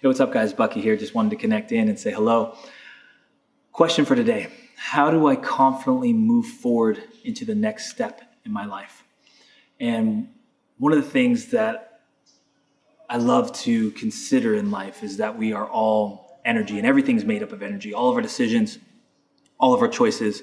Hey, what's up, guys? Bucky here. Just wanted to connect in and say hello. Question for today. How do I confidently move forward into the next step in my life? And one of the things that I love to consider in life is that we are all energy and everything's made up of energy. All of our decisions, all of our choices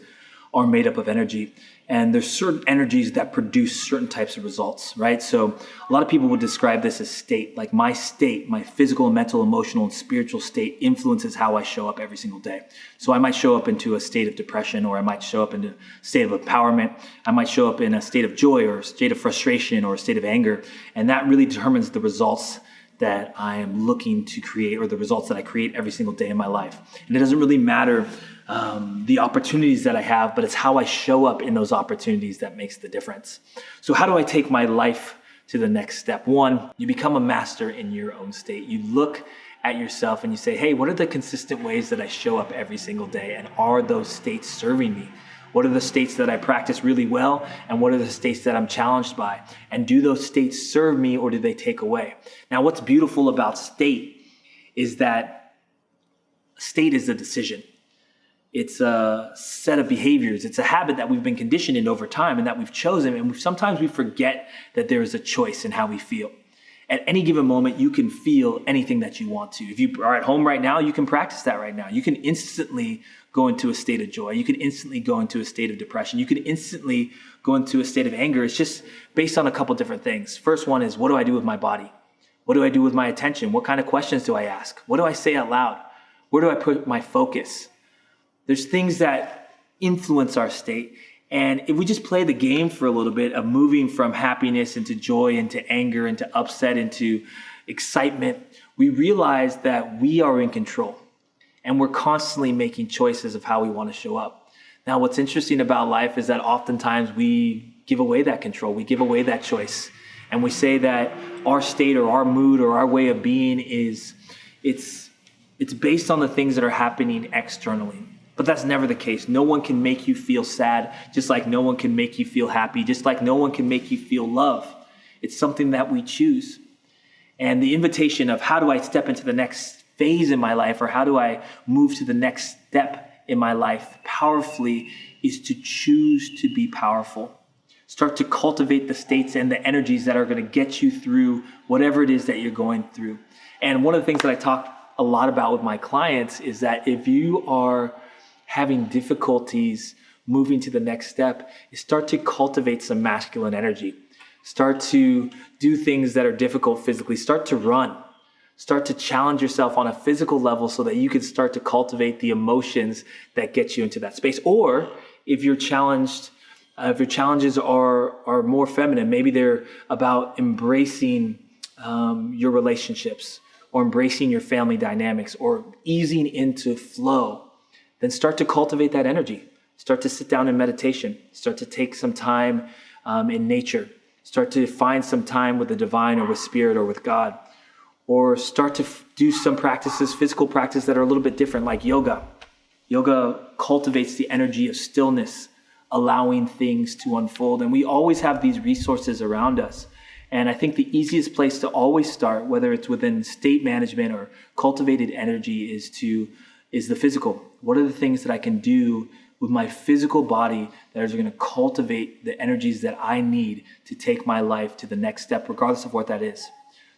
are made up of energy. And there's certain energies that produce certain types of results, right? So a lot of people would describe this as state. Like my state, my physical, mental, emotional, and spiritual state influences how I show up every single day. So I might show up into a state of depression, or I might show up into a state of empowerment. I might show up in a state of joy or a state of frustration or a state of anger. And that really determines the results that I am looking to create, or the results that I create every single day in my life. And it doesn't really matter the opportunities that I have, but it's how I show up in those opportunities that makes the difference. So how do I take my life to the next step? One, you become a master in your own state. You look at yourself and you say, hey, what are the consistent ways that I show up every single day? And are those states serving me? What are the states that I practice really well? And what are the states that I'm challenged by? And do those states serve me, or do they take away? Now, what's beautiful about state is that state is a decision. It's a set of behaviors. It's a habit that we've been conditioned in over time and that we've chosen. And sometimes we forget that there is a choice in how we feel. At any given moment, you can feel anything that you want to. If you are at home right now, you can practice that right now. You can instantly go into a state of joy. You can instantly go into a state of depression. You can instantly go into a state of anger. It's just based on a couple different things. First one is, what do I do with my body? What do I do with my attention? What kind of questions do I ask? What do I say out loud? Where do I put my focus? There's things that influence our state. And if we just play the game for a little bit of moving from happiness into joy, into anger, into upset, into excitement, we realize that we are in control and we're constantly making choices of how we want to show up. Now, what's interesting about life is that oftentimes we give away that control. We give away that choice. And we say that our state or our mood or our way of being it's based on the things that are happening externally. But that's never the case. No one can make you feel sad, just like no one can make you feel happy, just like no one can make you feel love. It's something that we choose. And the invitation of how do I step into the next phase in my life, or how do I move to the next step in my life powerfully, is to choose to be powerful. Start to cultivate the states and the energies that are going to get you through whatever it is that you're going through. And one of the things that I talk a lot about with my clients is that if you are having difficulties moving to the next step, is start to cultivate some masculine energy. Start to do things that are difficult physically. Start to run. Start to challenge yourself on a physical level so that you can start to cultivate the emotions that get you into that space. Or if you're challenged, if your challenges are more feminine, maybe they're about embracing your relationships, or embracing your family dynamics, or easing into flow, then start to cultivate that energy. Start to sit down in meditation. Start to take some time in nature. Start to find some time with the divine, or with spirit, or with God. Or start to do some practices, physical practice, that are a little bit different, like yoga. Yoga cultivates the energy of stillness, allowing things to unfold. And we always have these resources around us. And I think the easiest place to always start, whether it's within state management or cultivated energy, is the physical. What are the things that I can do with my physical body that is going to cultivate the energies that I need to take my life to the next step, regardless of what that is?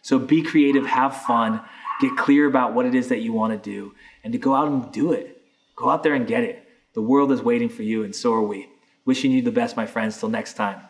So be creative, have fun, get clear about what it is that you want to do, and to go out and do it. Go out there and get it. The world is waiting for you, and so are we. Wishing you the best, my friends. Till next time.